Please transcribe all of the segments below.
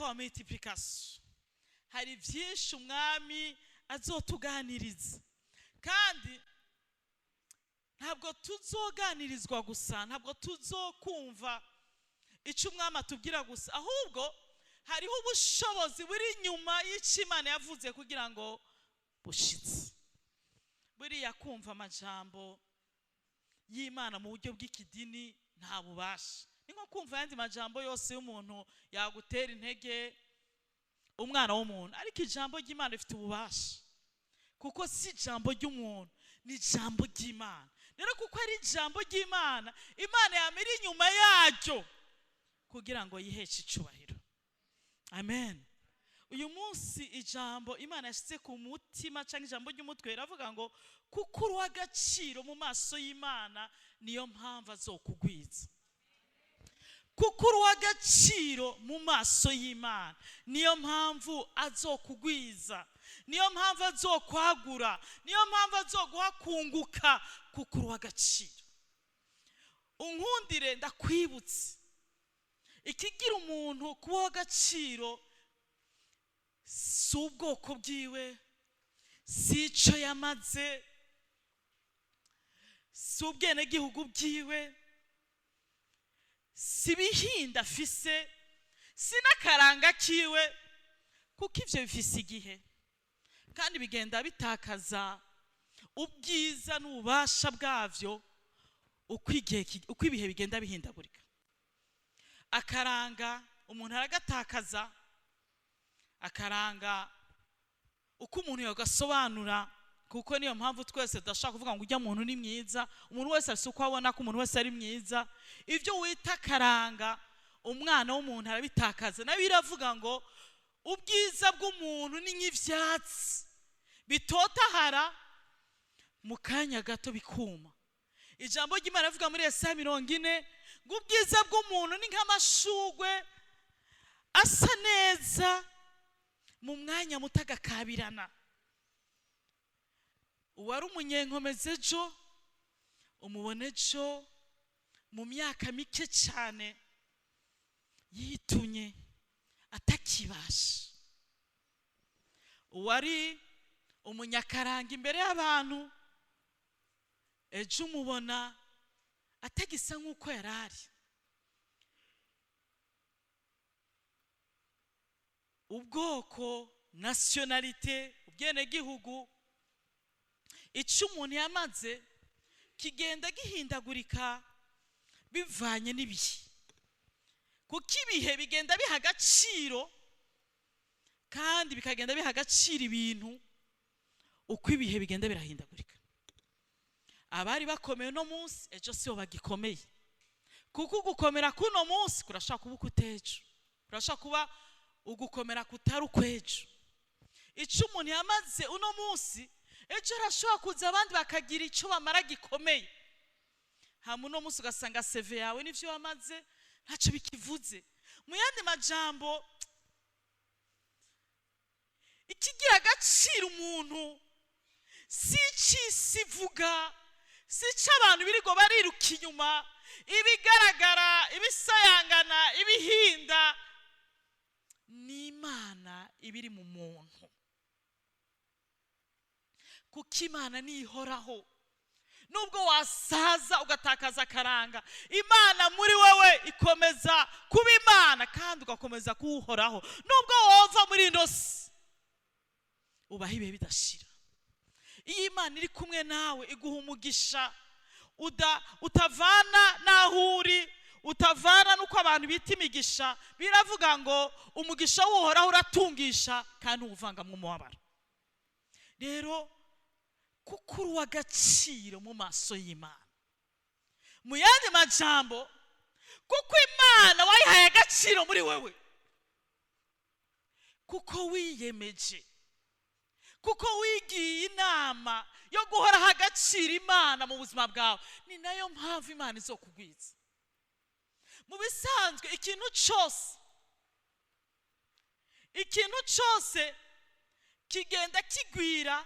umwaka wa multiplication. Hari byinshi umwami azotuganiriza, kandi ntabwo tuzoganirizwa gusa, ntabwo tuzokumva icyo umwami atubwira gusa, ahubwo hariho ubushobozi buri inyuma y'icyo Imana yavuze kugira ngo bushitse. Buriya kumva amajambo y'Imana mu buryo bw'ikidini nta bubasha. Ni nko kumva yandi majambo yose y'umuntu yagutera intege, umwana w'umuntu. Ariko ijambo ry'Imana rifite ububasha, kuko si ijambo ry'umuntu, ni ijambo ry'Imana. Rero kuko ari ijambo ry'Imana, Imana yamira inyuma yaryo kugira ngo yiheshe icubahiro. Amen. Uyu munsi ijambo Imana yashyize ku mutima cyangwa ijambo ry'umutwe riravuga ngo kuko uri uw'agaciro mu maso y'Imana, niyo mpamvu azokugwiza. Kuko uri uw'agaciro mu maso y'Imana, niyo mpamvu azokugwiza, niyo mpamvu azokwagura, niyo mpamvu azoguha kunguka, kuko uri uw'agaciro. Unkundire ndakwibutse, ikigira umuntu kuba uw'agaciro si ubwoko bwiwe, si icyo yamaze, si ubwenegihugu bwiwe, si ibihinda afise, si n'akaranga kiwe, kuko ibyo bifise igihe kandi bigenda bitakaza ubwiza n'ububasha bwavyo uko ibihe bigenda bihindagurika. Akaranga umuntu aragatakaza, akaranga uko umuntu yagasobanura, kuko niyo mpamvu twese tudashaka kuvuga ngo ujya muntu ni mwiza. Umuntu wese afite uko abona ko umuntu wese ari mwiza. Ibyo wita akaranga umwana w'umuntu arabitakaza. Nayo iravuga ngo ubwiza bw'umuntu ni nk'ivyatsi bitotahara mu kanya gato bikuma. Ijambo ry'Imana rivuga muri Yesaya 40 ngo ubwiza bw'umuntu ni nk'amashugwe asa neza mu mwanya mutagakabirana. Uwari umunyenkomezi ejo umubone ejo mu myaka mike cyane yitunye atakibasha. Uwari umunyakaranga imbere y'abantu ejo umubona atagisa nk'uko yarari. Ubwoko, nationalite, ubwenegihugu, icyo umuntu yamaze kigenda gihindagurika bivanye n'ibihe, kuko ibihe bigenda biha agaciro kandi bikagenda biha agaciro ibintu uko ibihe bigenda birahindagurika. Abari bakomeye no munsi ejo sibo bagikomeye, kuko ugukomera kuno munsi kurashaka kuba ukutejo, kurashaka kuba ugukomera kutari ukwejo. Icyo umuntu yamaze uno munsi ejo arashobora kuza abandi bakagira icyo bamara gikomeye. Hama uno munsi ugasanga CV yawe n'ivyo wamaze ntacyo bikivuze. Mu yandi majambo, ikigira agaciro umuntu si icisi vuga, si cy'abantu birigo bariruka inyuma, ibigaragara, ibisayangana, ibihinda, ni Imana ibiri mu muntu. Kuko Imana nihoraho. Nubwo wasaza ugatakaza akaranga, Imana muri wewe ikomeza kuba Imana kandi ugakomeza kuwuhoraho. Nubwo wova muri inosi ubaho ibihe bidashira. Iyo Imana iri kumwe nawe iguha umugisha utavana naho uri, utavana nuko abantu bita imigisha. Biravuga ngo umugisha w'uhoraho uratungisha kandi uvanga mu mubabaro. Rero kuko uri uw'agaciro mu maso y'Imana, mu yandi majambo, kuko Imana wayihaye agaciro muri wewe, kuko wiyemeje, kuko wigiye inama yo guhoraho agaciro Imana mu buzima bwawe, ni nayo mpamvu Imana izokugwiza. Mu bisanzwe ikintu cyose kigenda kigwira,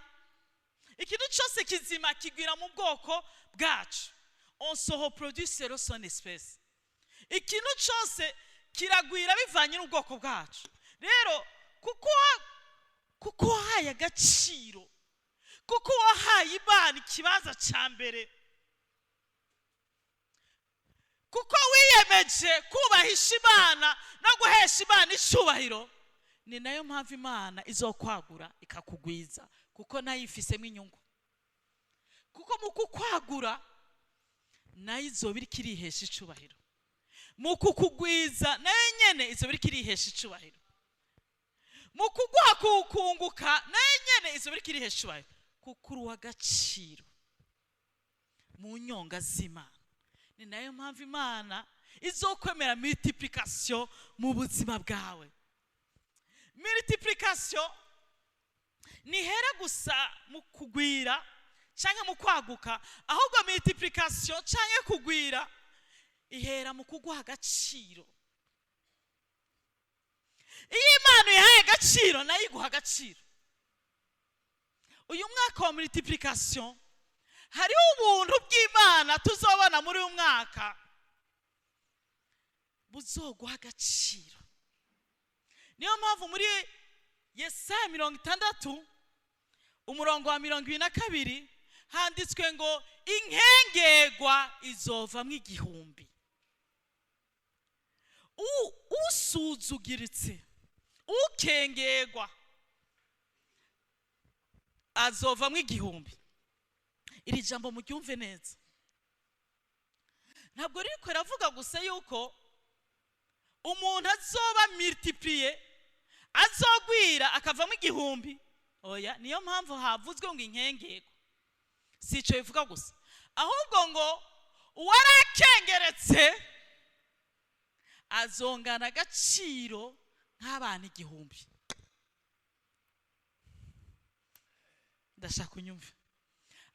ikintu cyose kizima kigwira mu bwoko bwacu. On se reproduit selon son espèce. Ikintu cyose kiragwira bivanye n'ubwoko bwacu. rero kuko wahaye agaciro, kuko wahaye Imana ikibanza cya mbere, kuko wiyemeje kubahisha Imana no guhesha Imana icyubahiro, ni nayo mpamvu Imana izokwagura ikakugwiza, kuko nayo ifisemo inyungu. Kuko mu kukwagura nayo izoba iriko irihesha icyubahiro, mu kukugwiza nayo nyene izoba iriko irihesha icyubahiro, mu kuguha kukunguka nayo nyene izoba iriko irihesha icyubahiro, kuko uri uw'agaciro mu nyonga z'Imana. Ni nayo mpamvu Imana izokwemera multiplication mu buzima bwawe. Multiplication ntihera gusa mu kugwira cyangwa mu kwaguka, ahubwo multiplication cyangwa kugwira ihera mu kuguha agaciro. Iyo Imana ihaye agaciro nayo iguha agaciro. Uyu mwaka wa multiplication hariho ubuntu bw'Imana tuzobona muri uyu mwaka buzoguha agaciro. Niyo mpamvu muri Yesaya 60 umurongo wa 22 handitswe ngo inkengegwa izovamwo igihumbi, usuzugiritse ukengegwa azovamwo igihumbi. Iri jambo muryumve neza, ntabwo riko ravuga gusa yuko umuntu azoba multiplier, azogwira akavamo igihumbi. Oya, niyo mpamvu havuzwe ngo inkengego. Si ico bivuga gusa, ahubwo ngo uwarakengeretse azongana agaciro nk'abantu igihumbi. Ndashaka unyumve,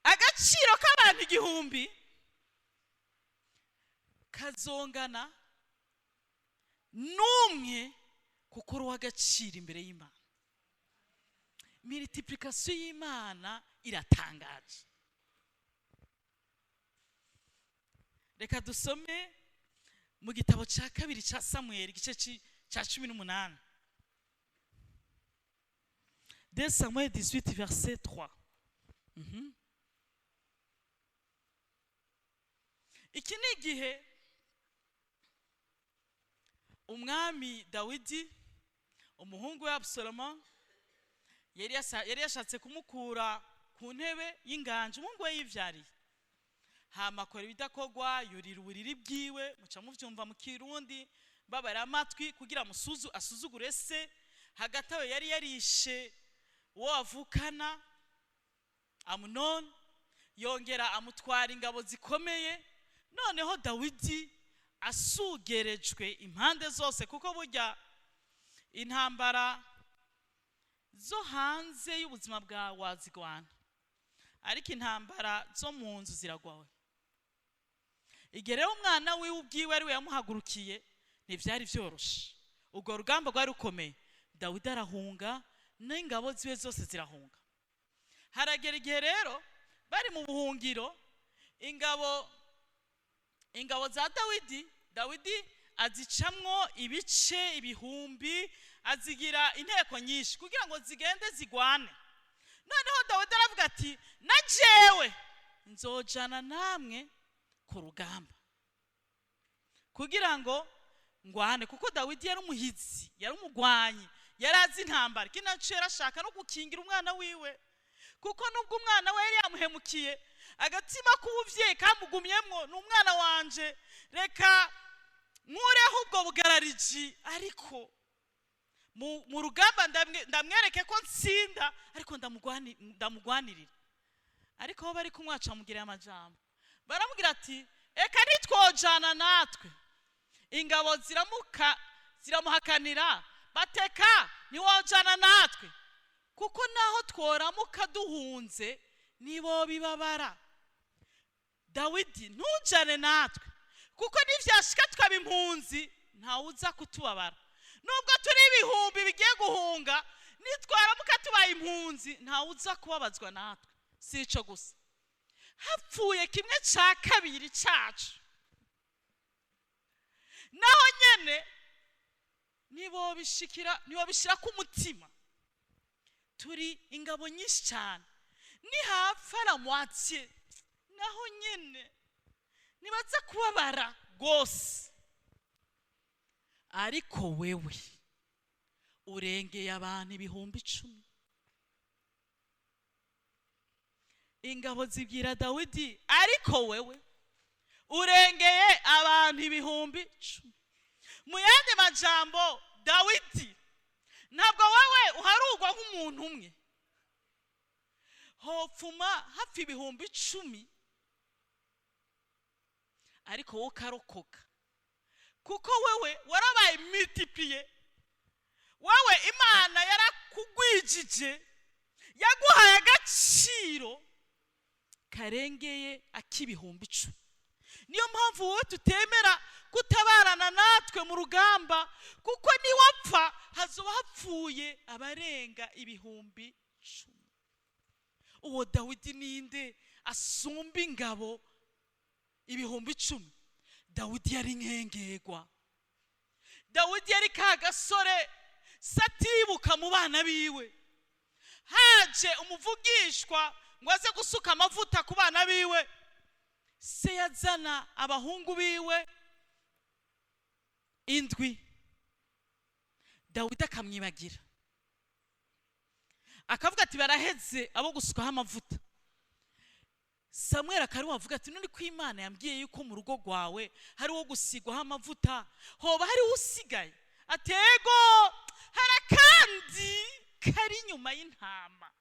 agaciro k'abantu igihumbi kazongana n'umwe, kuko uri uw'agaciro imbere y'Imana. Multiplication y'Imana iratangaje. Reka dusome mu gitabo cya kabiri cya Samuel igice cya 18. 2 Samuel 18 verset 3. Iki ni igihe umwami Dawidi, umuhungu we Abusalomu, yari yashatse kumukura ku ntebe y'inganje, umuhungu we yivyariye. Hama akora ibidakogwa, yurira uburiri bwiwe, muca muvyumva mu Kirundi babara amatwi kugira asuzugure se. Hagati aho yari yarishe uwo avukana Amunoni, yongera amutwara ingabo zikomeye. Noneho Dawidi asugerejwe impande zose, kuko burya intambara zo hanze y'ubuzima bwa wazigwana, ariko intambara zo mu nzu ziragwawe. Igihe rero umwana wiwe ubwiwe ari we yamuhagurukiye, ntivyari vyoroshe. Ubwo rugamba rwari rukomeye. Dawidi arahunga n'ingabo ziwe zose zirahunga. Haragera igihe rero bari mu buhungiro, ingabo za Dawidi azicamwo ibice ibihumbi, azigira inteko nyinshi kugira ngo zigende zigwane. Noneho Dawidi aravuga ati, na jewe nzojana namwe ku rugamba kugira ngo ngwane, kuko Dawidi yari umuhizi, yari umugwanyi, yari azi intambara. Kinaco yarashaka no gukingira umwana wiwe, kuko nubwo umwana we yari yamuhemukiye, agatima k'ubuvyeyi kamugumyemwo, n'umwana wanje, reka nkureho ubwo bugarariji, ariko mu rugamba ndamwereke ko nsinda, ariko ndamugwanirira. Ariko aho bari kumwaca mugirira amajambo, baramubwira ati, eka nitwojana natwe. Ingabo ziramuhakanira, bateka niwojana natwe, kuko naho tworamuka duhunze nibo bibabara. Dawidi, ntujane natwe, kuko nivyashika twaba impunzi ntawuza kutubabara. Nubwo turi ibihumbi bigiye guhunga, nitwaramuka tubaye impunzi ntawuza kubabazwa natwe. Si ico gusa, hapfuye kimwe ca kabiri cacu, naho nyene nibo bishira ku mutima. Turi ingabo nyinshi cyane, nihapfa la moitié naho nyene nibaza kubabara gose. Ariko wewe urengeye abantu 10,000. Ingabo zibwira Dawidi, ariko wewe urengeye abantu 10,000. Mu yandi majambo, Dawidi ntabwo wewe uharugwa nk'umuntu umwe, hopfuma hapfa 10,000 ariko wowe ukarokoka, kuko wewe warabaye multiplié. Wewe Imana yarakugwijije, yaguhaye agaciro karengeye ak'ibihumbi 10. Niyo mpamvu wowe tutemera kutabarana natwe mu rugamba, kuko niwapfa hazoba hapfuye abarenga 10,000. Uwo Dawidi ninde asumba ingabo 10,000? Dawidi yari nkengegwa. Dawidi yari ka gasore satibuka mu bana biwe. Haje umuvugishwa ngo aze gusuka amavuta ku bana biwe, se yazana abahungu biwe 7. Dawidi akamwibagira, akavuga ati baraheze abo gusukaho amavuta. Samuel akari wavuga ati none ko Imana yambwiye yuko mu rugo rwawe hari wo gusigwaho amavuta, hoba hari usigaye? Atego harakandi kari nyuma y'intama,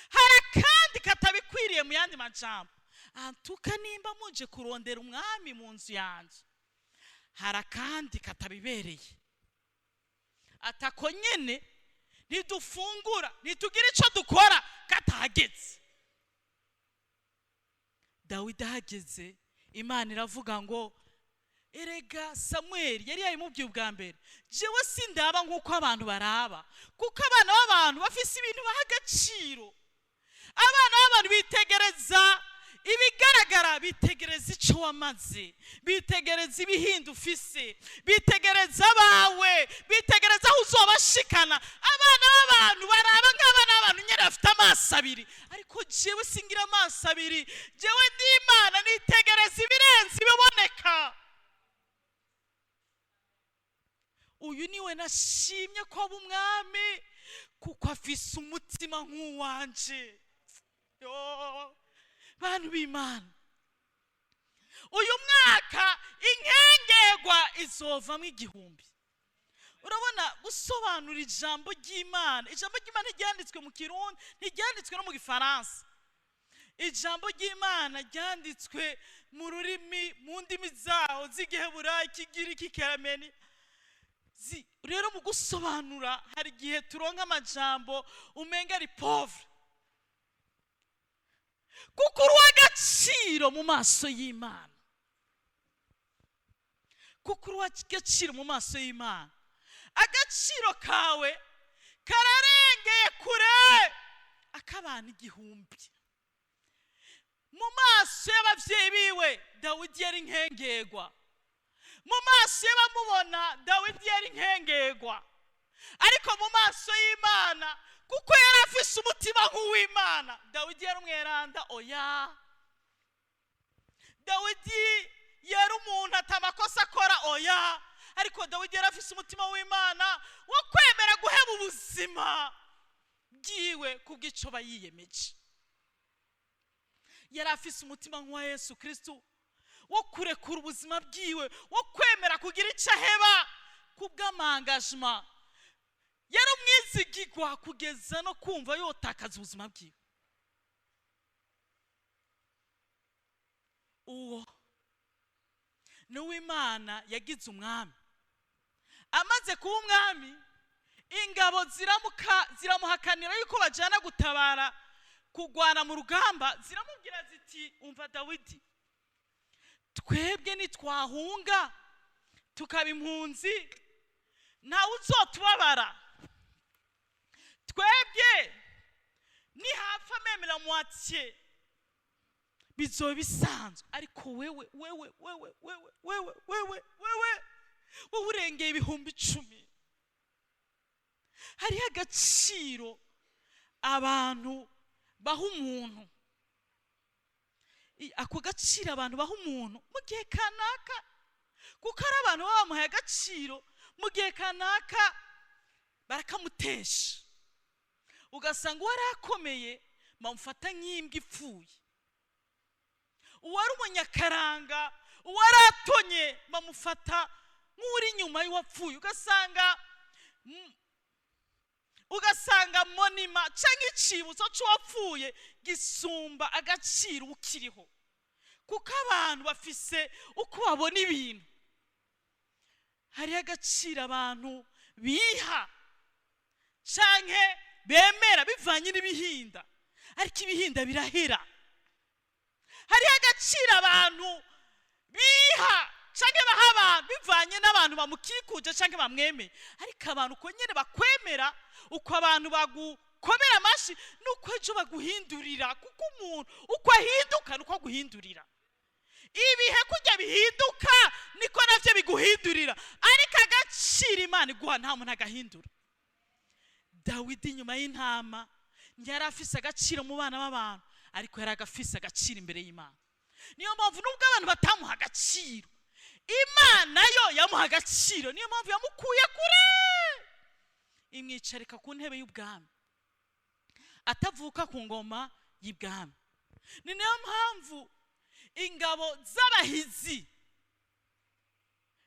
harakandi katabikwiriye. Mu yandi majambo, antuka nimba muje kurondera umwami mu nzu yanje, harakandi katabibereye. Atako nyene nidufungura nitugira ico dukora katahageze. Dawidi ahageze, Imana iravuga ngo, erega Samuel yari yayimubwiye ubwa mbere, jewe sindaba nk'uko abantu baraba, kuko abana b'abantu bafise ibintu baha agaciro. Abana b'abantu bitegereza ibigaragara, bitegereza ico wamaze, bitegereza ibihindu ufise, bitegereza abawe, bitegereza aho uzobashikana. Abana b'abantu baraba nk'abana b'abantu nyene bafite amaso abiri, ariko jewe singira amaso abiri. Jewe ndi Imana, nitegereza ibirenze ibiboneka. Uyu niwe nashimye ko aba umwami, kuko afise umutima nk'uwanje. Bantu b'Imana, uyu mwaka inkengegwa izovamwo 1000. Urabona, gusobanura ijambo ry'Imana, ijambo ry'Imana ryanditswe mu Kirundi, ntiryanditswe no mu Gifaransa. Ijambo ry'Imana ryanditswe mu rurimi, mu ndimi zaho z'Igiheburayi, Ikigiriki, Ikirameni. Rero mu gusobanura hari igihe turonka amajambo umenga ari pauvre, kuko uri agaciro mu maso y'Imana, kuko uri agaciro mu maso y'Imana. Agaciro kawe kararengeye kure ak'abantu 1000. Mu maso y'abavyeyi biwe Dawidi yari nkengegwa, mu maso y'abamubona Dawidi yari nkengegwa, ariko mu maso y'Imana, kuko yari afise umutima nk'uw'Imana, Dawidi yari umweranda. Oya, Dawidi yari umuntu atamakosa akora. Oya, ariko Dawidi yari afise umutima w'Imana wo kwemera guheba ubuzima bwiwe kubw'ico bayiyemeje. Yari afise umutima nk'uwa Yesu Kristo wo kurekura ubuzima bwiwe, wo kwemera kugira icyo aheba kubw'amangajema. Yari umwizigirwa kugeza no kumva yotakaza ubuzima bwiwe. Uwo niwe Imana yagize umwami. Amaze kuba umwami, ingabo ziramuhakanira yuko bajana gutabara kugwana mu rugamba. Ziramubwira ziti, umva Dawidi, twebwe nitwahunga tukaba impunzi ntawe uzotubabara. Twebwe nihapfa meme la moitié bizoba bisanzwe, ariko wewe wowe urengeye ibihumbi 10. hariho agaciro abantu baha umuntu, ako gaciro abantu baha umuntu mu gihe kanaka, kuko ari abantu baba bamuhaye agaciro mu gihe kanaka barakamutesha, ugasanga uwari akomeye bamufata nk'imbwa ipfuye, uwari umunyakaranga, uwari atonye bamufata nk'uri inyuma y'uwapfuye, ugasanga monima cyangwa icibutso cy'uwapfuye gisumba agaciro ukiriho, kuko abantu bafise uko babona ibintu. hari agaciro abantu biha canke bemera bivanye n'ibihinda, ariko ibihinda birahera. hari agaciro abantu biha canke baha abantu bivanye n'abantu bamukikuje canke bamwemeye, ariko abantu uko nyene bakwemera, uko abantu bagukomera amashi nuko ejo baguhindurira, kuko umuntu uko ahinduka nuko aguhindurira. ibihe kujya bihinduka niko navyo biguhindurira, ariko agaciro Imana iguha nta muntu agahindura. Dawidi nyuma y'intama yari afise agaciro mu bana b'abantu, ariko yari agafise agaciro imbere y'Imana. niyo mpamvu nubwo abantu batamuha agaciro, Imana yo yamuha agaciro. niyo mpamvu yamukuye kure imwicarika ku ntebe y'ubwami, atavuka ku ngoma y'ibwami. ni niyo mpamvu ingabo z'abahizi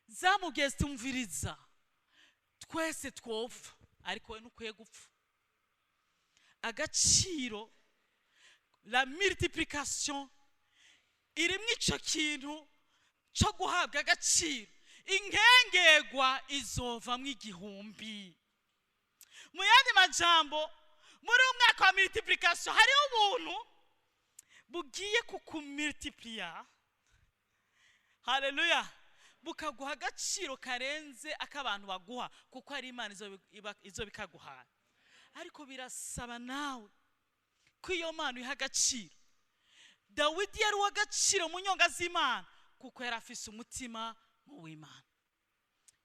zamubwiye zitumviriza, twese twopfa ariko we ntukwiye gupfa. agaciro, la multiplication irimo ico kintu cyo guhabwa agaciro. inkengegwa izovamwo igihumbi. mu yandi majambo, muri umwaka wa multiplication hariho ubuntu bugiye kukumultiplier, haleluya, bukaguha agaciro karenze akabantu baguha, kuko ari Imana izo bikaguha. ariko birasaba nawe ko iyo Mana iha agaciro. Dawidi yari uw'agaciro mu nyonga z'Imana, kuko yari afise umutima mu w'Imana.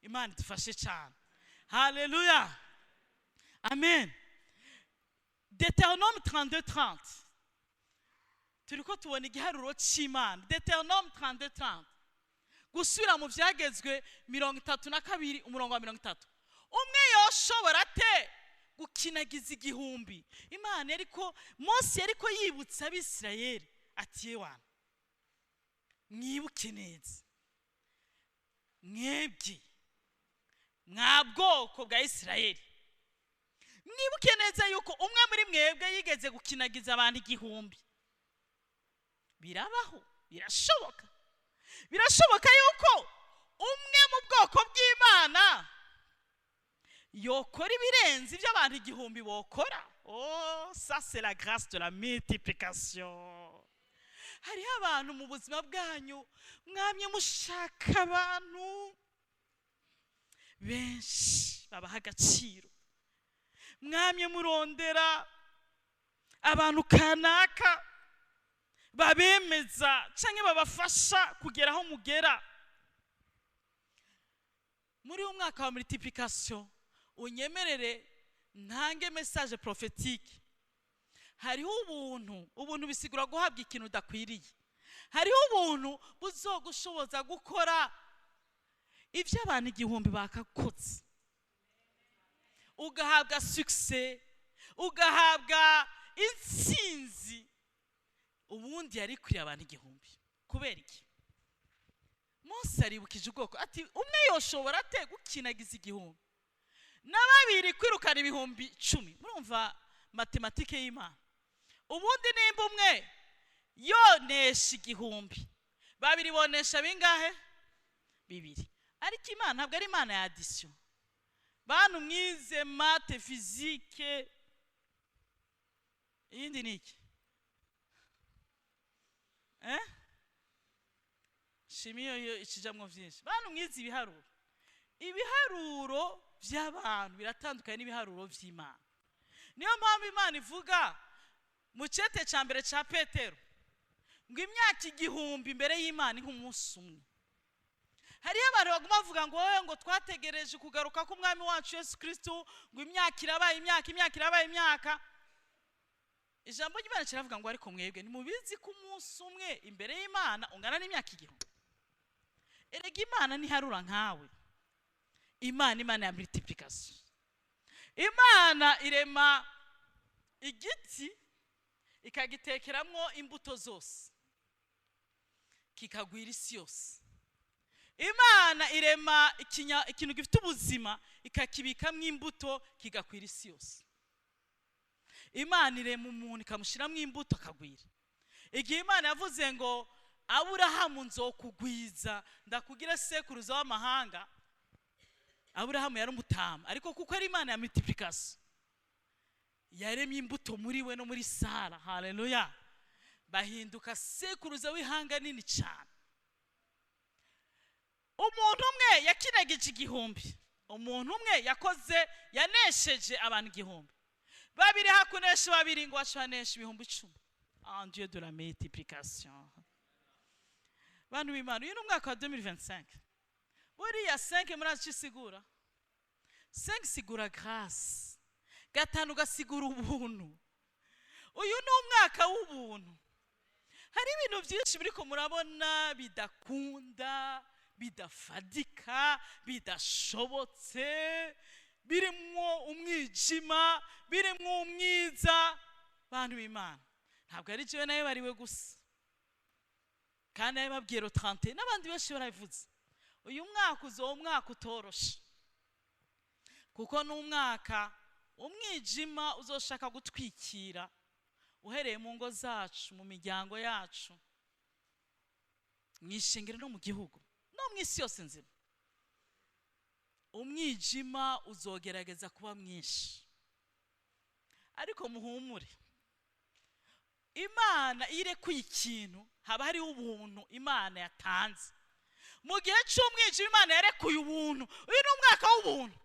Imana idufashe cyane, haleluya, amen. Deutéronome 32:30 turiko tubona igiharuro c'Imana. Deutéronome 32:30, gusubira mu vyagezwe 32 umurongo wa 30. umwe yoshobora ate gukinagiza igihumbi? Imana yariko, Mose yariko yibutsa Abisirayeli ati yewana, mwibuke neza mwebwe mwa bwoko bwa Isirayeli, mwibuke neza yuko umwe muri mwebwe yigeze gukinagiza abantu igihumbi. birabaho, birashoboka yuko umwe mu bwoko bw'Imana yokora ibirenze ibyo abantu igihumbi bokora. oh, ça c'est la grâce de la multiplication. hariho abantu mu buzima bwanyu mwamye mushaka abantu benshi babaha agaciro, mwamye murondera abantu kanaka babemeza canke babafasha kugera aho mugera. muri umwaka wa multiplication unyemerere ntange message prophétique. hariho ubuntu bisigura guhabwa ikintu udakwiriye. hariho ubuntu buzogushoboza gukora ibyo abantu igihumbi bakakoze, ugahabwa succès, ugahabwa intsinzi. ubundi yari kuri abantu igihumbi. kubera iki? Mose aribukije ubwoko ati umwe yoshobora ate gukinagiza igihumbi, na babiri kwirukana ibihumbi 10. murumva matematike y'Imana. ubundi nimba umwe yonesha igihumbi, babiri bonesha bingahe? 2. ariko Imana ntabwo ari Imana ya addition. bantu mwize mate, physique, iyindi niki shimiyo ikijamwo vyinshi. bantu mwize ibiharuro by'abantu biratandukanye n'ibiharuro vy'Imana. niyo mpamvu Imana ivuga mu cete ca mbere ca Petero ngo imyaka igihumbi imbere y'Imana nk'umunsi umwe. hariyo abantu baguma bavuga ngo wowe ngo twategereje kugaruka k'umwami wacu Yesu Kristo ngo imyaka irabaye imyaka irabaye imyaka. Ijambo ry'Imana kiravuga ngo ariko mwebwe nimubizi ko umunsi umwe imbere y'Imana ungana n'imyaka 1000. Erega Imana ntiharura nkawe. Imana ya multiplication. Imana irema igiti ikagitekeramwo imbuto zose kikagwira isi yose. Imana irema ikintu gifite ubuzima ikakibikamwo imbuto kigakwira isi yose. Imana irema umuntu ikamushiramwo imbuto akagwira. Igihe Imana yavuze ngo Aburahamu nzokugwiza ndakugira sekuruza w'amahanga, Aburahamu yari umutama, ariko kuko ari Imana ya multiplication yaremye imbuto muri we no muri Sara. Haleluya. Bahinduka sekuruza w'ihanga nini cyane. Umuntu umwe yakinagije 1000, umuntu umwe yakoze yanesheje abantu 1000. Babiri hakunesha babiri ngo acanesha 10,000. En Dieu de la multiplication. Bantu b'Imana, uyu n'umwaka wa 2025. Buriya 5 murazi sigura. 5 sigura grâce. 5 gasigura ubuntu. Uyu n'umwaka w'ubuntu. Hari ibintu byinshi biriko murabona bidakunda, bidafadika, bidashobotse, birimwo umwijima, birimwo umwiza. Bantu b'Imana, ntabwo ari jewe nayo bariwe gusa, kandi nayo babwira 30 n'abandi benshi barabivuze. Uyu mwaka uzo umwaka utoroshe, kuko n'umwaka umwijima uzoshaka gutwikira uhereye mu ngo zacu, mu miryango yacu, mwishingire no mu gihugu no mwisi yose nzima. Umwijima uzogerageza kuba mwinshi, ariko muhumure. Imana irekuye ikintu haba hari ubuntu Imana yatanze. Mu gihe cy'umwijima Imana yarekuye ubuntu. Uyu ni umwaka w'ubuntu,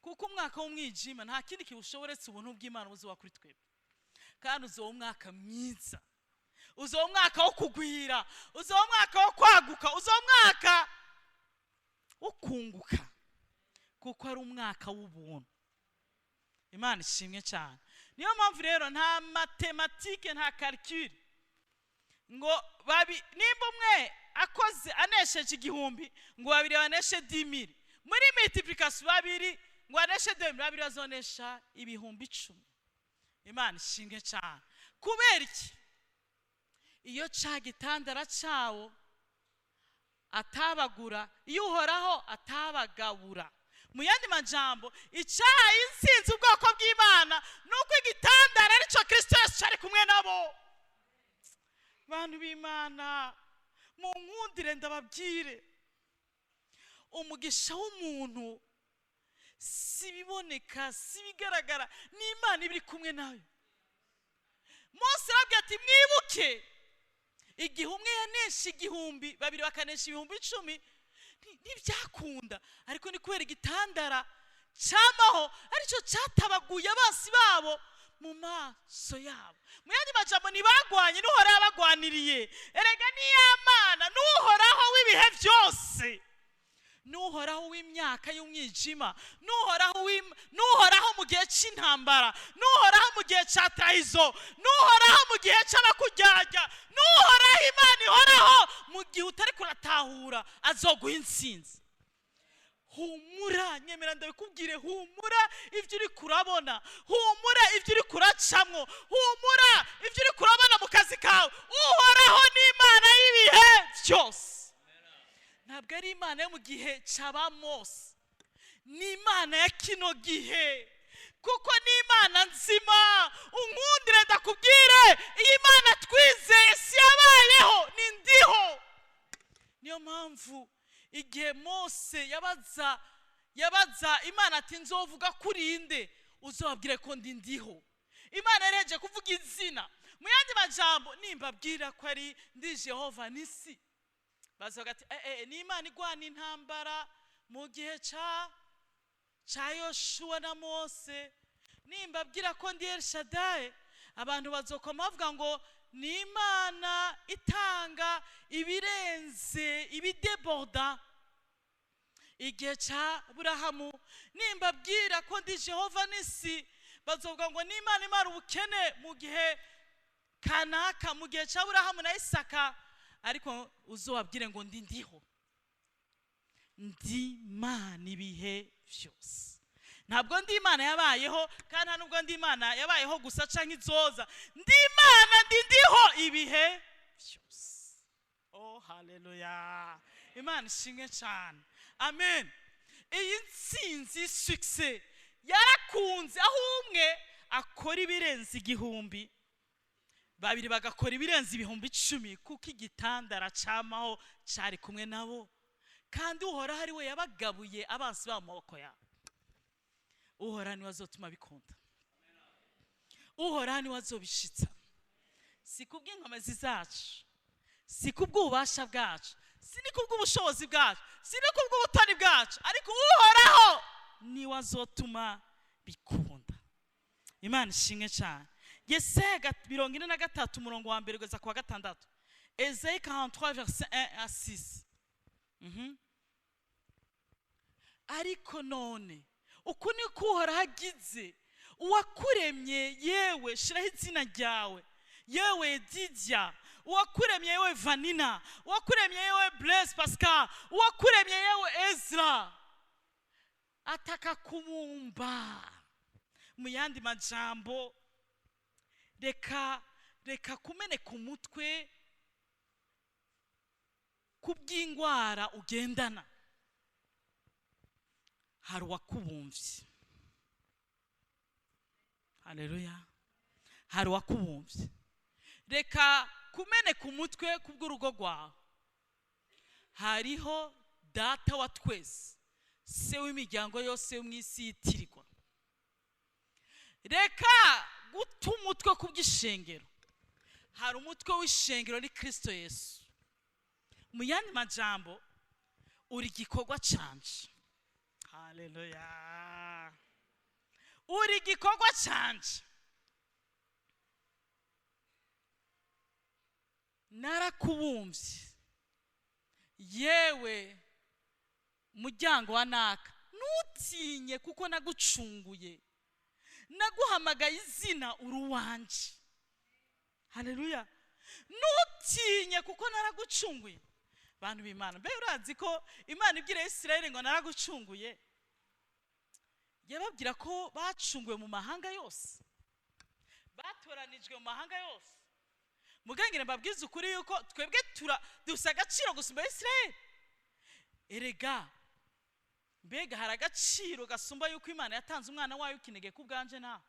kuko umwaka w'umwijima nta kindi kiwushoboretse ubuntu bw'Imana buzuba kuri twebwe. Kandi uzo umwaka mwiza, uzo umwaka wo kugwira, uzo umwaka wo kwaguka, uzo umwaka wo kunguka, kuko ari umwaka w'ubuntu. Imana ishimwe cyane. Niyo mpamvu rero nta matematike nta calcul ngo nimba umwe akoze anesheje 1000 ngo babiri baneshe 10,000 muri multiplication, babiri ngo aneshe 2000 babiri bazonesha 10,000. Imana ishimwe cyane. Kubera iki? Iyo ca gitandara cawo atabagura, iyo Uhoraho atabagabura. Mu yandi majambo, icyaha insinzi ubwoko bw'Imana nuko igitandara arico Kristo Yesu cyari kumwe nabo. Bantu b'Imana, mu nkundire ndababwire, umugisha w'umuntu si biboneka, si bigaragara, ni Imana ibiri kumwe nayo. Mose arabwira ati mwibuke igihe umwe yanesha 1000, babiri bakanesha 10,000, ntibyakunda, ariko ni kubera igitandara cyamaho arico cyatabaguye abansi babo mu maso yabo. Mu yandi majambo ntibagwanye, n'Uhoraho abagwaniriye. Erega ni Imana n'Uhoraho w'ibihe byose, n'Uhoraho w'imyaka y'umwijima, n'Uhoraho mu gihe cy'intambara, n'Uhoraho mu gihe cya trahizo, n'Uhoraho mu gihe cy'abakujyajya, n'Uhoraho Imana ihoraho mu gihe utari kuratahura azoguha intsinzi. Humura, nyemera ndabikubwire, humura ibyo uri kurabona, humura ibyo uri kuracamwo, humura ibyo uri kurabona mu kazi kawe. Uhoraho ni Imana y'ibihe byose. Ntabwo ari Imana yo mu gihe cy'aba Mose, ni Imana ya kino gihe, kuko ni Imana nzima. Unkundire ndakubwire, iyi Imana twizeye si yabayeho, ni ndiho. Niyo mpamvu igihe Mose yabaza Imana ati nzovuga kuri inde, uzobabwire ko ndi ndiho. Imana yareje kuvuga izina. Mu yandi majambo, nimbabwira ko ari ndi Jehova nisi, bazavuga ati ni Imana igwana intambara mu gihe ca Yoshua na Mose. Nimbabwira ko ndi El Shaddai, abantu bazokoma bavuga ngo ni Imana itanga ibirenze ibideborda. Igihe cya Aburahamu nimbabwira ko ndi Jehova Nisi, bazovuga ngo ni Imana imara ubukene mu gihe kanaka, mu gihe cya Aburahamu na Isaka, ariko uzobabwire ngo ndiho. Ndi Imana ibihe byose. Ntabwo ndi Imana yabayeho, kandi nta nubwo ndi Imana yabayeho gusa canke izoza. Ndi Imana ndiho ibihe byose. Oh haleluya, Imana ishimwe cyane. Amen. Iyi ntsinzi success yarakunze, aho umwe akora ibirenze igihumbi, babiri bagakora ibirenze ibihumbi 10, kuko igitandara cyamaho cyari kumwe nabo, kandi Uhoraho ari we yabagabuye abansi ba maboko yabo. Uhoraho ni wazotuma bikunda, Uhoraho ni wazobishitsa. Si kubw'inkomezi zacu, si kubw'ububasha bwacu, si kubw'ubushobozi bwacu, si kubw'ubutoni bwacu, ariko Uhoraho ni wazotuma bikunda. Imana ishimwe cyane. Yesaya 43 umurongo wa 1 kugeza kwa 6. Esaïe 43 verset 1 à 6. Ariko none uku niko Uhoraho agize, uwakuremye yewe shiraho izina ryawe, yewe Didia, uwakuremye yewe Vanina, uwakuremye yewe Blaise Pascal, uwakuremye yewe Ezra, ataka kumumba. Mu yandi majambo, reka kumeneka umutwe kubw'ingwara ugendana. Hari uwakubumvye. Haleluya. Hari uwakubumvye. Reka kumeneka umutwe kubw'urugo rwawe. Hariho Data wa twese, se w'imiryango yose yo mw'isi yitirirwa. Reka guta umutwe kubw'ishengero. Hari umutwe w'ishengero ni Kristo Yesu. Mu yandi majambo, uri gikorwa canje. Haleluya. Uri gikorwa canje. Narakubumvye yewe muryango wa naka, ntutinye kuko nagucunguye, naguhamagaye izina uruwanje. Haleluya. Ntutinye kuko naragucunguye. Bantu b'Imana, mbe urazi ko Imana ibwira Isirayeli ngo naragucunguye, yababwira ko bacunguwe mu mahanga yose, batoranijwe mu mahanga yose. Mugangire mbabwiza ukuri yuko twebwe dusa agaciro gusumba Isirayeli. Erega mbega hari agaciro gasumba yuko Imana yatanze umwana wayo ukinege kubwanje nawe.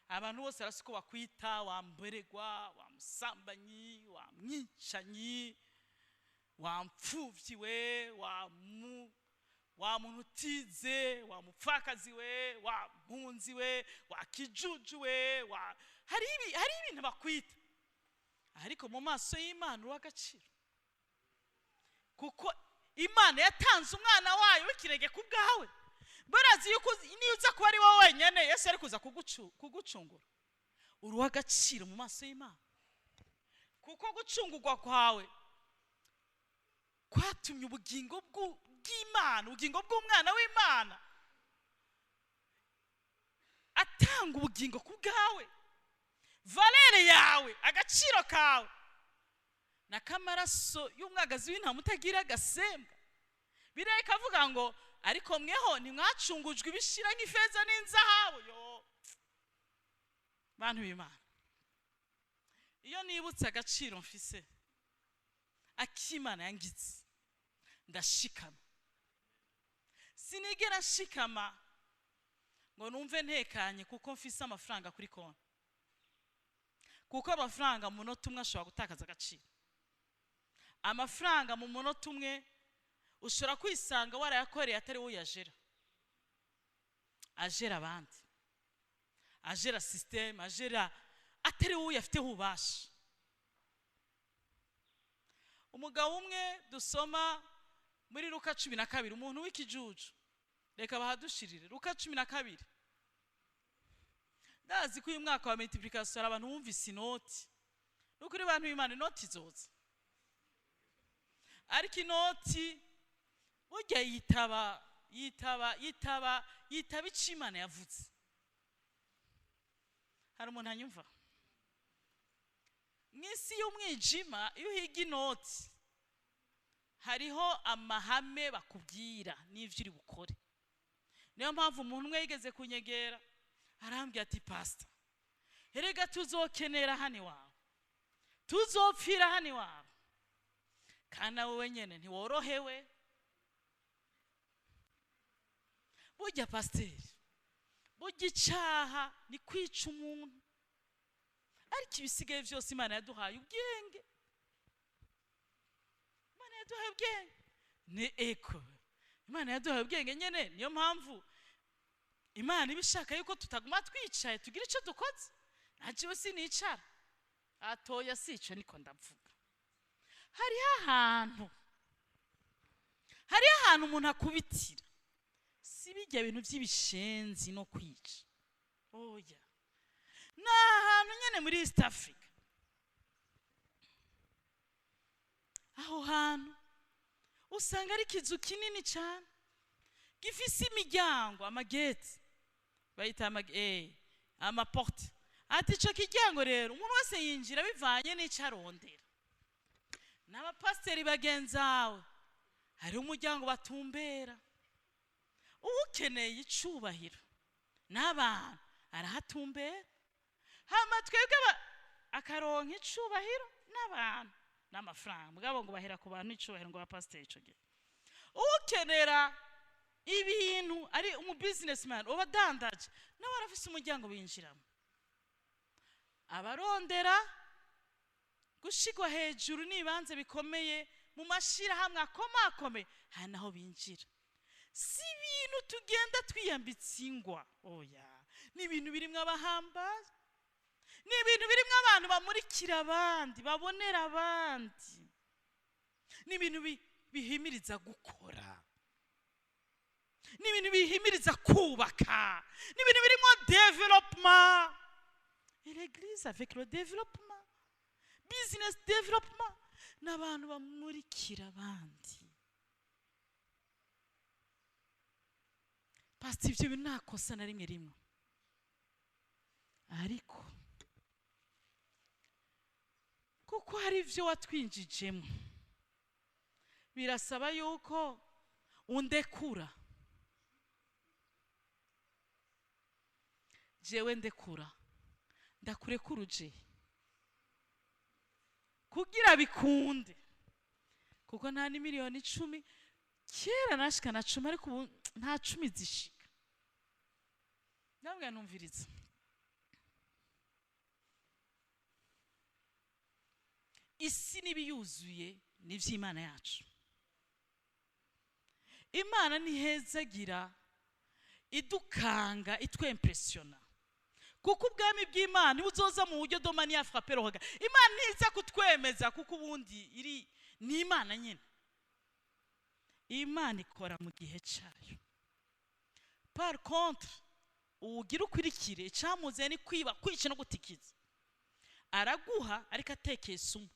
Abantu bose arasuko bakwita wamberegwa, wamusambanyi, wamwicanyi, wamfuvyi we, wa muntu utize, wa mupfakazi we, wa mpunzi we, wa kijuju we, hari ibintu bakwita. Ariko mu maso y'Imana uw'agaciro, kuko Imana yatanze umwana wayo w'ikirenge ku bwawe. Barazi yuko niyo uza kuba ari wowe wenyene Yesu ari kuza kugucungura. Uri uw'agaciro mu maso y'Imana, kuko gucungurwa kwawe kwatumye ubugingo bw'Imana, ubugingo bw'umwana w'Imana atanga ubugingo ku bwawe. Valere yawe, agaciro kawe, nakamaraso y'umwagazi w'intama utagira agasembwa. Bibiliya ikavuga ngo ariko mweho ntimwacungujwe ibishira nk'ifeza n'inzahabu. Yo bantu b'Imana, iyo nibutse agaciro mfise akimana yangize, ndashikama. Sinigera nshikama ngo numve ntekanye kuko mfise amafaranga kuri konti, kuko amafaranga mu munota umwe ashobora gutakaza agaciro. Amafaranga mu munota umwe ushobora kwisanga warayakoreye atari wowe yajera, ajera abandi, ajera system, ajera atari wowe yafiteho ububasha. Umugabo umwe dusoma muri Luka 12, umuntu w'ikijuju, reka bahadushirire. Luka 12 ndazi ko uyu mwaka wa multiplication hari abantu bumvise inoti n'ukuri abantu b'Imana inoti zoza ariko inoti burya yitaba icyo Imana yavuze. hari umuntu anyumva mw'isi y'umwijima iyo uhiga inoti hariho amahame bakubwira n'ivyo uri bukore. niyo mpamvu umuntu umwe yigeze kunyegera arambwira ati pastor erega tuzokenera hano iwawe tuzopfira hano iwawe kandi wowe nyene ntiworohewe. burya pasiteri burya icaha ni kwica umuntu ariko ibisigaye vyose Imana yaduhaye ubwenge. Imana yaduhaye ubwenge ni eko Imana yaduhaye ubwenge nyene. niyo mpamvu Imana ibishaka yuko tutaguma twicaye tugira ico dukoze. najewe sinicara atoya sico niko ndavuga. hariho ahantu umuntu akubitira si bijya bintu by'ibishenzi no kwica. oya ni ahantu nyene muri East Africa. aho hantu usanga ari ikizu kinini cyane gifise imiryango amageti bayita amaporte. ati ico kiryango rero umuntu wese yinjira bivanye n'ico arondera. n'abapasiteri bagenzawe hari umuryango batumbera ukeneye icubahiro n'abantu arahatumbera. hama twebwe akaronka icubahiro n'abantu n'amafaranga mugabo ngo bahera ku bantu icubahiro ngo abapasiteri ico gihe. ukenera ibintu ari umu businessman ubadandaje nawe arafise umuryango binjiramo. abarondera gushigwa hejuru n'ibanze bikomeye mu mashirahamwe akomakomeye hari naho binjira. si ibintu tugenda twiyambitse ingwa. oya ni ibintu birimwo abahambaye ni ibintu birimwo abantu bamurikira abandi babonera abandi ni ibintu bihimiriza gukora ni ibintu bihimiriza kubaka ni ibintu birimwo development. l'église avec le développement business development n'abantu bamurikira abandi. pastor ivyo bintu nakosa na rimwe ariko kuko hari ivyo watwinjijemo birasaba yuko undekura. jewe ndakurekuruje kugira bikunde kuko nta ni miliyoni 10 kera nashika na 10 ariko ubu nta 10 zishika. ndabwira numviriza isi nibiyuzuye n'ivy'Imana yacu. Imana nihezagira idukanga itwempressiona kuko ubwami bw'Imana buzoza mu buryo domani ya fraperoga. Imana niza kutwemeza kuko ubundi iri ni Imana nyene. Imana ikora mu gihe cyayo. par contre ugira ukwirikire cyamuze ni kwiba kwica no gutikiza. araguha ariko atekesa umwe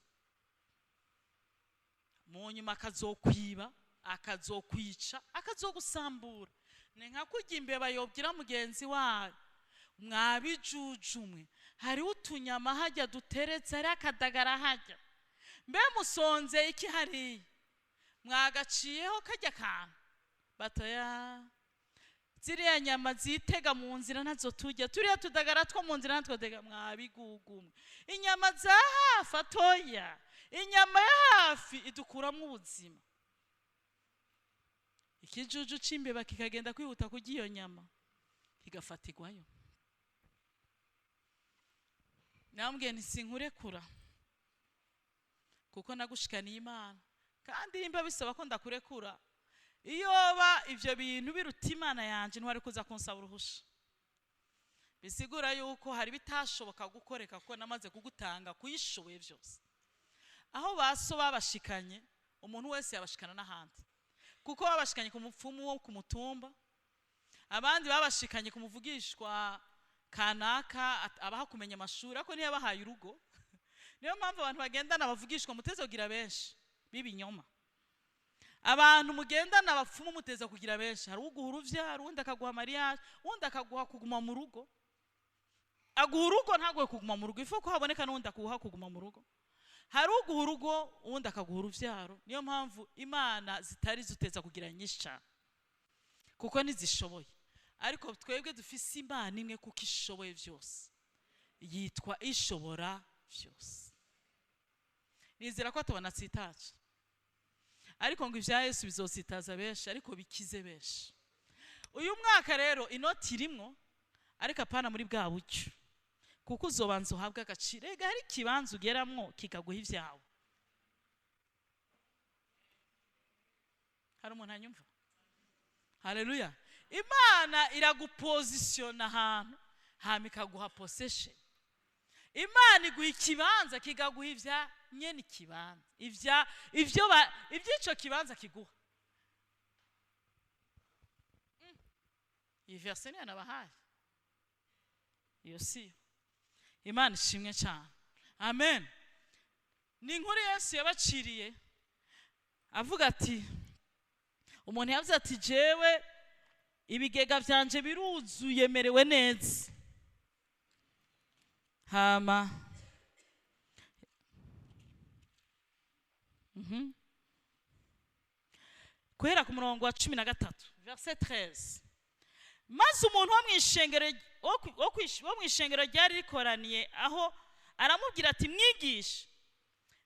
mu nyuma akazokwiba akazokwica akazogusambura. ni nka kujya imbeba yobwira mugenzi wawe mwabijujumwe hari utunyama hajya duteretse ari akadagara hajya mbe musonze iki hari mwagaciyeho kajya kantu batoya ziriya nyama zitega mu nzira nazo tujya turiya tudagara two mu nzira natwo dega mwabigugumwe. inyama za hafi atoya inyama ya hafi idukuramo ubuzima. ikijuju c'imbeba kikagenda kwihuta kurya iyo nyama kigafatirwayo. nambwiye ntisinkurekura kuko nagushikaniye Imana kandi nimba bisaba ko ndakurekura iyo ba ivyo bintu biruta Imana yanje ntwari kuza kunsaba uruhusha. bisigura yuko hari bitashoboka gukoreka kuko namaze kugutanga kuyishoboye byose. aho baso babashikanye umuntu wese yabashikana n'ahandi kuko babashikanye ku mupfumu wo ku mutumba abandi babashikanye ku muvugishwa kanaka abaha kumenya amashuri ariko niyo yabahaye urugo. Niyo mpamvu abantu bagendana bavugishwa muteze kugira benshi bibinyoma. Abantu mugendana bapfumu muteza kugira benshi. Hari uguha uruvyaro, undi akaguha mariage, undi akaguha kuguma mu rugo. Aguha urugo ntaguhe kuguma mu rugo, ifo ko haboneka n'undi akuha kuguma mu rugo. Hari uguha urugo, undi akaguha uruvyaro. Niyo mpamvu Imana zitari zuteza kugira nyinshi cyane, kuko ntizishoboye. Ariko twebwe dufise Imana imwe kuko ishoboye byose, yitwa ishobora byose. Nizera ko tubona tsitaje, ariko ngo ibya Yesu bizositaza benshi, ariko bikize benshi. Uyu mwaka rero inoti irimwo, ariko apana muri bwa bucyo, kuko uzobanza uhabwa agaciro. Ega hari kibanza ugeramwo kikaguha ivyawe. Hari umuntu anyumva? Haleluya. Imana iragupozisiona ahantu hama ikaguha possession. Imana iguha ikibanza kikaguha ivya nyene ikibanza, ivy'ico kibanza kiguha. Iyi verse ni anabahaye, iyo siyo. Imana ishimwe cyane. Amen. Ni inkuru Yesu yabaciriye avuga ati, umuntu yavuze ati jewe ibigega byanje biruzuye merewe neza. Hama Guhera ku murongo wa 13 verset 13. Maze umuntu wo mwishengero ryari rikoraniye aho aramubwira ati, mwigisha,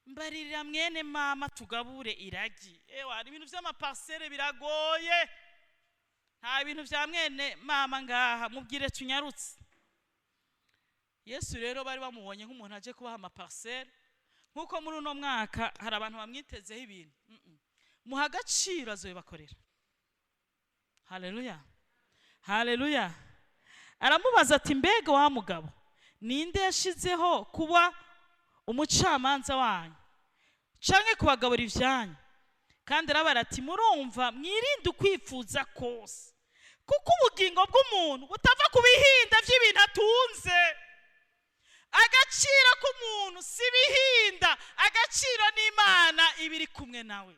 mbaririra mwene mama tugabure iragi. Hari ibintu vy'amaparcelle biragoye, nta bintu vya mwene mama ngaha, mubwire tunyarutse. Yesu rero bari bamubonye nk'umuntu aje kubaha amaparcelle, nkuko muri uno mwaka hari abantu bamwitezeho ibintu. Muha agaciro azobibakorera. Haleluya. Haleluya. Aramubaza ati, mbega wa mugabo, ninde yashizeho kuba umucamanza wanyu canke kubagabura ivyanyu? Kandi arabara ati, murumva mwirinde ukwifuza kose, kuko ubugingo bw'umuntu butava ku bihinda vy'ibintu atunze. Agaciro k'umuntu si bihinda, agaciro n'Imana ibiri kumwe nawe.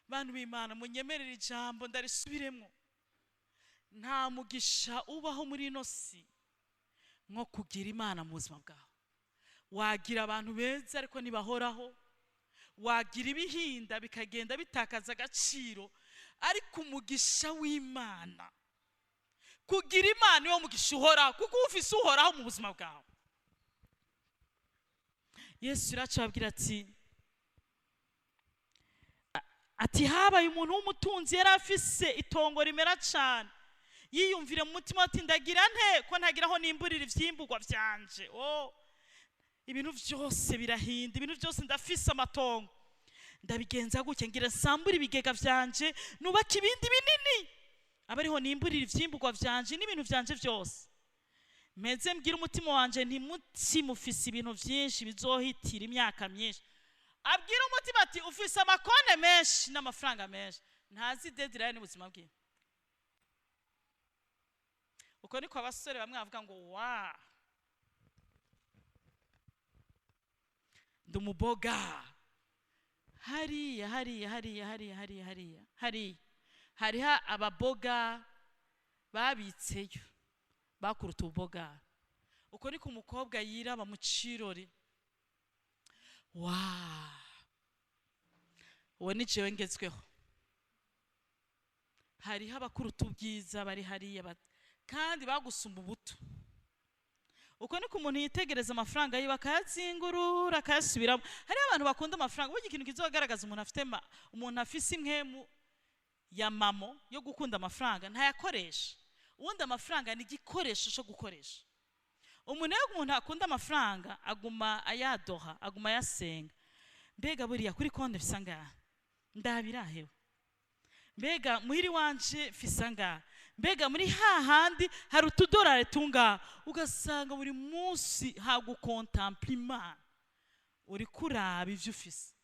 Bantu b'Imana munyemerera ijambo ndarisubiremwo. Nta mugisha ubaho muri ino si nko kugira Imana mu buzima bwawe. Wagira abantu beza ariko ntibahoraho, wagira ibihinda bikagenda bitakaza agaciro, ariko umugisha w'Imana, kugira Imana niwo mugisha uhoraho, kuko ufise uhoraho mu buzima bwawe. Yesu iracabwira ati habaye umuntu w'umutunzi yari afise itongo rimera cyane, yiyumvire mu mutima ati, ndagira nte ko ntagiraho nimburira ivyimburwa vyanje. Ibintu byose birahinda, ibintu byose ndafise amatongo, ndabigenza gutya, ngira nsambura ibigega vyanje nubaka ibindi binini, abariho nimburira ivyimburwa vyanje n'ibintu vyanje byose. Meze mbwira umutima wanje nti, mutima ufise ibintu vyinshi bizohitira imyaka myinshi. Abwira umutima ati, ufise amakone menshi n'amafaranga menshi, ntazi deadline n'ubuzima bwiwe. Uko niko abasore bamwe bavuga ngo wa ndumuboga hariha ababoga babitseyo bakuruta ububoga. Uko niko umukobwa yiraba mu cirori. Uwo ni jewe ngezweho. Hariho abakuruta ubwiza bari hariya kandi bagusumba ubuto. Uko niko umuntu yitegereza amafaranga yiwe akayazingurura akayasubiramo. Hari abantu bakunda amafaranga. Burya ikintu kizogaragaza umuntu afise impwemu ya mamo yo gukunda amafaranga ntayakoresha. Ubundi amafaranga ni igikoresho cyo gukoresha. Umuntu akunda amafaranga aguma ayadoha, aguma yasenga. Mbega buriya kuri konti fisa ngaha ndabirahewe, mbega muhiri wanje fisa ngaha, mbega muri hahandi hari utudorari tunga, ugasanga buri munsi hagukontampla Imana, uri kuraba ivyo ufise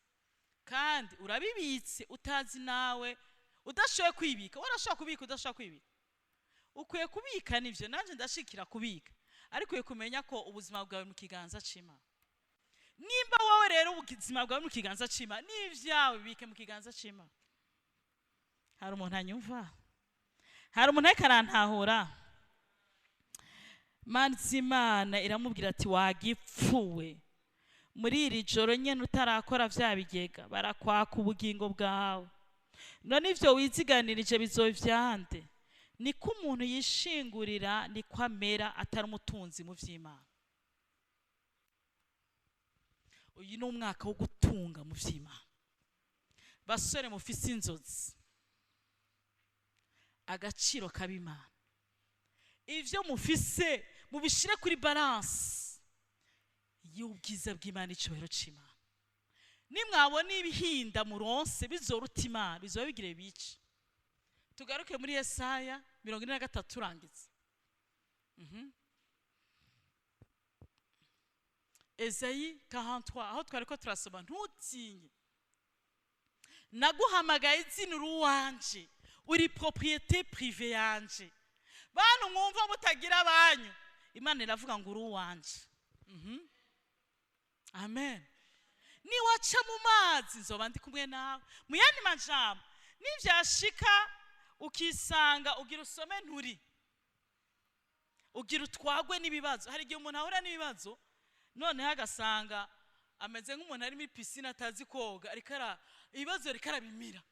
kandi urabibitse utazi nawe udashoboye kwibika. Warashaka kubika udashaka kwibika, ukwiye kubika nivyo, nanje ndashikira kubika, ariko ukwiye kumenya ko ubuzima bwawe mu kiganza c'Imana. Nimba wowe rero ubuzima bwawe mu kiganza c'Imana, n'ivyawe bike mu kiganza c'Imana. Hari umuntu anyumva? Hari umuntu ariko arantahura? Imana iramubwira ati wagipfuwe, muri iri joro nyene utarakora vya bigega barakwaka ubugingo bwawe, none ivyo wiziganirije bizovyande. Niko umuntu yishingurira, niko amera, atari umutunzi mu vy'Imana. Uyu ni umwaka wo gutunga mu vy'Imana. Basore mufise inzozi, agaciro kab'Imana, ivyo mufise mubishire kuri balance y'ubwiza bw'Imana, icubahiro c'Imana. Nimwabona ibihinda muronse bizoruta Imana, bizoba bigire bici. Tugaruke muri Yesaya 43 turangiza. Esayi 43, aho twariko turasoma, ntutinye, naguhamagaye izina uruwanje, uri propriété privée yanje. Bantu mwumva mutagira banyu, Imana iravuga ngo uruwanje. Amen. Niwaca mu mazi nzoba ndi kumwe nawe. Mu yandi majambo, nivyashika ukisanga ugira usome nturi, ugira utwagwe n'ibibazo. Hari igihe umuntu ahura n'ibibazo, none hagasanga ameze nk'umuntu ari muri piscine atazi koga, ariko ibibazo ariko arabimira.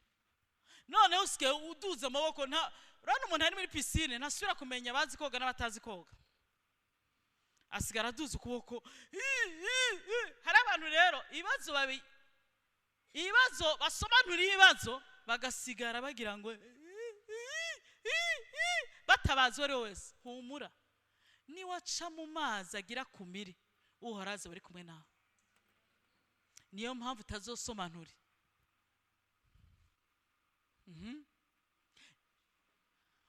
None usike uduza amaboko, urabona umuntu ari muri piscine ntasubira kumenya abazi koga n'abatazi koga, asigara aduza ukuboko. Hari abantu rero ibibazo basobanura ibibazo bagasigara bagira ngo batabazi wari wese. Humura, niwaca mu mazi agira kumiri, uhoraza bari kumwe nawe. Niyo mpamvu utazosoma nturi.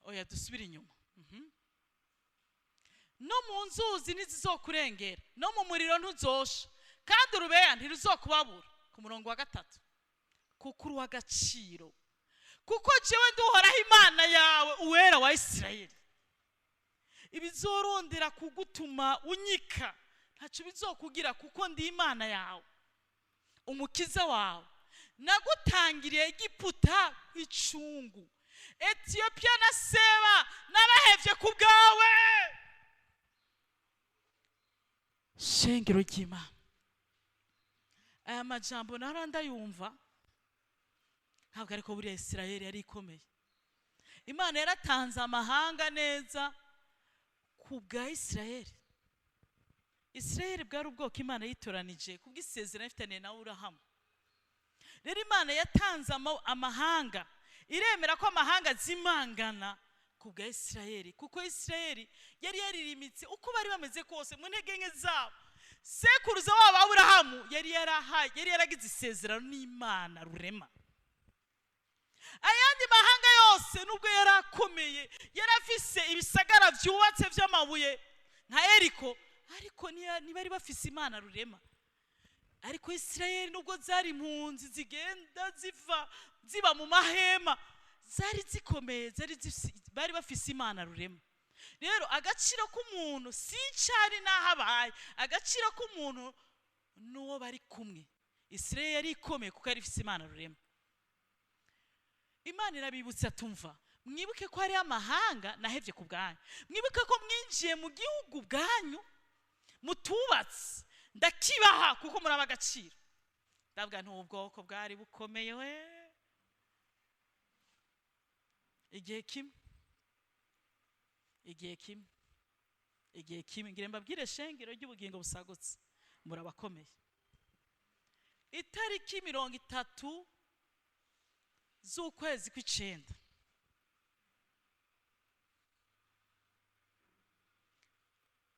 Oya dusubire inyuma. No mu nzuzi ntizizokurengera, no mu muriro ntuzosha, kandi urubeya ntiruzokubabura. Ku murongo wa 3, kuko uri uw'agaciro, kuko jewe nduhoraho Imana yawe, uwera wa Isirayeli. Ibizorondera kugutuma unyika ntaco bizokugira, kuko ndi Imana yawe, umukiza wawe. Nagutangiriye Egiputa icungu, Ethiopia na Seba nabahevye ku bwawe. Shengero ry'Imana, aya majambo naranda yumva ntabwo ariko buri Isirayeli yari ikomeye. Imana yaratanze amahanga neza ku bwa Isirayeli. Isirayeli bwari ubwoko Imana yitoranije kubw'isezerano ifitaniye na Aburahamu. Rero Imana yatanze amahanga, iremera ko amahanga zimangana ku bwa Isirayeli, kuko Isirayeli yari yaririmitse uko bari bameze kose mu ntege nke zabo. Sekuruza wabo Aburahamu yari yaragize isezerano n'Imana rurema. Ayandi mahanga yose nubwo yarakomeye, yarafise ibisagara byubatse vy'amabuye nka Yeriko, ariko ntibari bafise Imana rurema. Ariko Isirayeli nubwo zari impunzi zigenda ziba mu mahema, zari zikomeye, bari bafise Imana rurema. Rero agaciro k'umuntu sincari nahabaye, agaciro k'umuntu nuwo bari kumwe. Isirayeli yari ikomeye kuko yari ifise Imana rurema. Imana irabibutsa tumva, mwibuke ko hari amahanga nahevye ku bwanyu, mwibuke ko mwinjiye mu gihugu bwanyu mutubatse, ndakibaha kuko muri abagaciro. Ndavuga nti ubwoko bwari bukomeye we. Igihe kimwe ngire mbabwire shengero ry'ubugingo busagutse, murabakomeye. Itariki 30 z'ukwezi kw'icenda,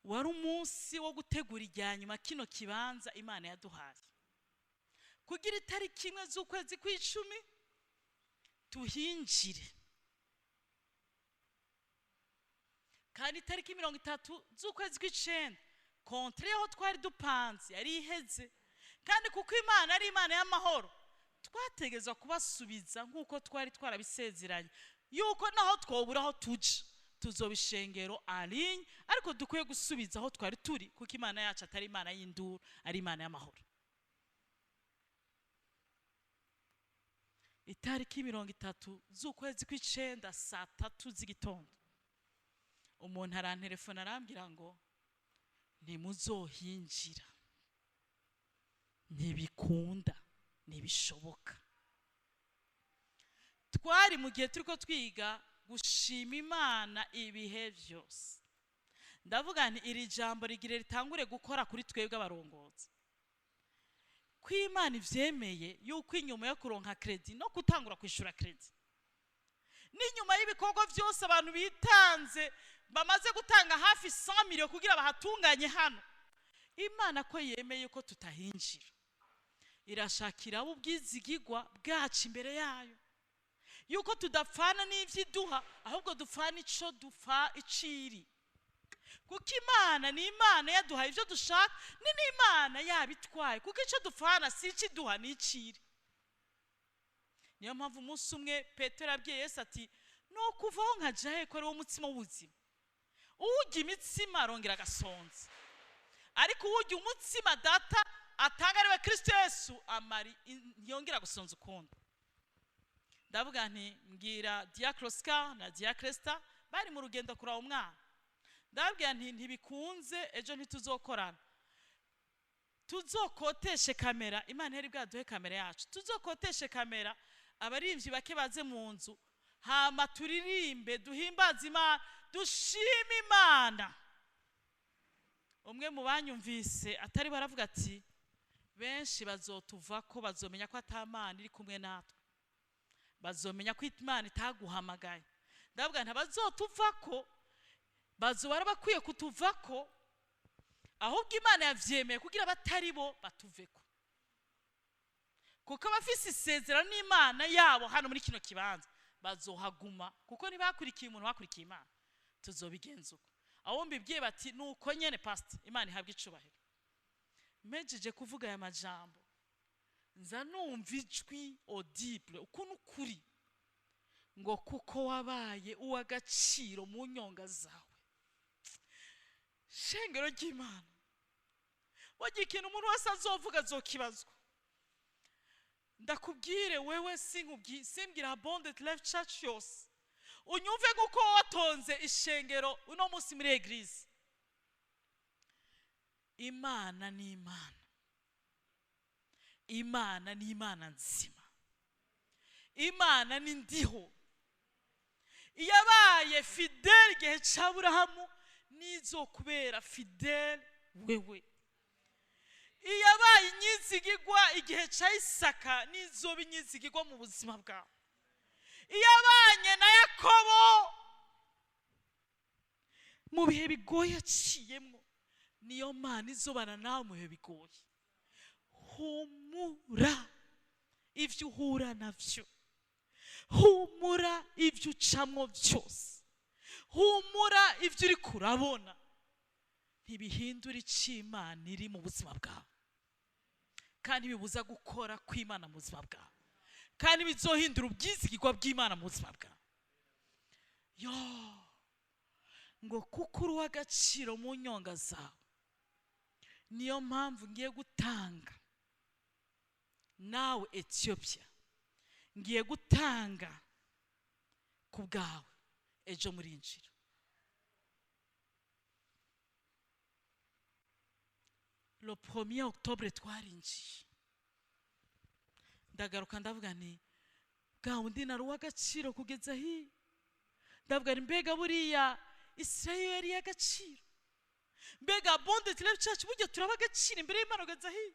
wari umunsi wo gutegura ijyanyuma kino kibanza Imana yaduhaye, kugira itariki 1 z'ukwezi kw'icumi tuhinjire, kandi itariki 30 z'ukwezi kw'icenda kontre aho twari dupanze yari iheze. Kandi kuko Imana ari Imana y'amahoro, twategezwa kubasubiza nk'uko twari twarabisezeranye, yuko naho twobura aho tuje tuzoba ishengero alinye ariko dukwiye gusubiza aho twari turi kuko imana yacu atari imana y'induru ari imana y'amahoro. Itariki 30 z'ukwezi kw'icenda saa 3 z'igitondo umuntu arantelefona arambwira ngo ntimuzohinjira, ntibikunda, ntibishoboka. Twari mu gihe turiko twiga gushima Imana ibihe vyose. Ndavuga nti iri jambo rigire ritangure gukora kuri twebwe abarongozi. Ko Imana ivyemeye yuko inyuma yo kuronka credit no gutangura kwishura credit, n'inyuma y'ibikorwa vyose abantu bitanze bamaze gutanga hafi 100 million kugira bahatunganye hano, Imana ko yemeye ko tutahinjira, irashakira ubwizigirwa bwacu imbere yayo, yuko tudapfana n'ivyiduha ahubwo dupfana ico dupfa iciri. Kuko Imana ni Imana yaduha ivyo dushaka, ni n'Imana yabitwaye, kuko ico dupfana si ikiduha n'iciri. Niyo mpamvu umunsi umwe Petero abwiye Yesu ati no kuvaho nkajahe ko ari wo mutsima w'ubuzima. Uwurya imitsima arongera agasonza, ariko uwurya umutsima data atanga ariwe Kristo Yesu amari ntiyongera gusonza ukundi. Ndavuga nti mbwira Diakroska na Diakresta bari mu rugendo kura umwana, ndabwira nti ntibikunze ejo ntituzokorana, tuzokoteshe kamera. Imana yari bwaduhe kamera yacu, tuzokoteshe kamera abarimvyi bake baze mu nzu, hama turirimbe duhimbaza Imana, dushima Imana. Umwe mu banyumvise atari baravuga ati benshi bazotuvako, bazomenya ko atamana iri kumwe natwe, bazomenya ko Imana itaguhamagaye. Ndavuga nti bazotuvako bazobara bakwiye kutuvako, ahubwo Imana yavyemeye kugira batari bo batuveko, kuko abafise isezerano n'Imana yabo hano muri kino kibanza bazohaguma, kuko ntibakurikiye umuntu bakurikiye Imana. Tuzobigenza uko aho mbibwiye bati nuko nyene pastor Imana ihabwa icubahiro. Mejeje kuvuga aya majambo nza numva ijwi audible ukuntu kuri ngo kuko wabaye uw'agaciro mu nyonga zawe. Shengero ry'Imana, wagiye ikintu umuntu wese azovuga azokibazwa. Ndakubwire wewe simbwira Abundant Life Church yose, unyumve nguko watonze ishengero uno munsi muri eglise. Imana ni Imana, Imana ni Imana nzima, Imana ni ndiho. Iyabaye fidele igihe c'Aburahamu nizokubera fidele wewe. Iyabaye inyizigirwa igihe ca Isaka nizoba inyizigirwa mu buzima bwawe. Iyabanye na Yakobo mu bihe bigoye aciyemwo, niyo Mana izobana nawe mu bihe bigoye. Humura ivyo uhura navyo, humura ivyo ucamwo vyose, humura ivyo uri kurabona, ntibihindura ico Imana iri mu buzima bwawe, kandi bibuza gukora kw'Imana mu buzima bwawe, kandi bizohindura ubwizigirwa bw'Imana mu buzima bwawe. Yo ngo kuko uri uw'agaciro mu nyonga zawe, niyo mpamvu ngiye gutanga nawe Ethiopia, ngiye gutanga ku bwawe ejo murinjira. Le 1er octobre twarinjiye, ndagaruka ndavuga nti gahunda nari uw'agaciro kugeza hi. Ndavuga nti mbega buriya Israeli y'agaciro, mbega Abundant Life Church burya turaba agaciro imbere y'Imana kugeza hi.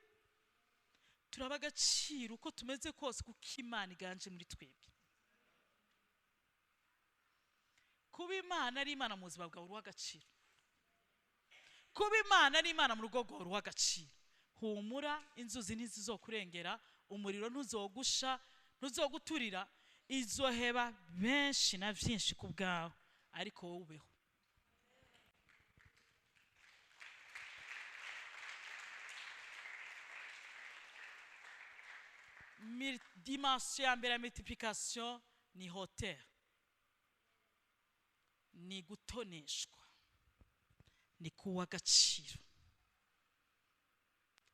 Turaba agaciro uko tumeze kose kuko Imana iganje muri twebwe. Kuba Imana ari Imana mu buzima bwawe uw'agaciro, kuba Imana ari Imana mu rugo rwawe uw'agaciro. Humura, inzuzi ntizizokurengera, umuriro ntuzogusha, ntuzoguturira, izoheba benshi na vyinshi ku bwawe, ariko wowe ubeho. Dimension ya mbere ya multiplication ni hauteur. ni gutoneshwa, ni kuw'agaciro.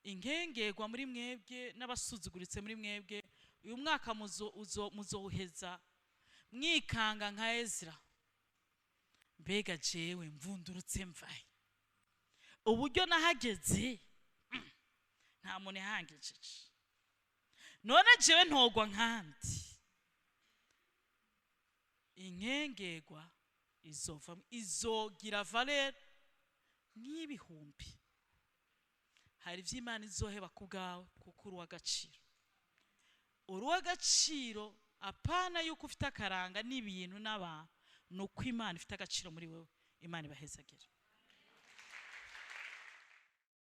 Inkengerwa muri mwebwe n'abasuzuguritse muri mwebwe, uyu mwaka muzoheza mwikanga nka Ezra, mbega jewe mvundurutse mvahe, uburyo nahageze nta muntu yahangejeje, none jewe ntogwa nkandi. Inkengerwa izogira valeur nk'ibihumbi. Hari ivy'Imana izoheba ku bwawe kuko uri uw'agaciro. Uri uw'agaciro apana yuko ufite akaranga n'ibintu n'abantu, nuko Imana ifite agaciro muri wewe. Imana ibahezagire.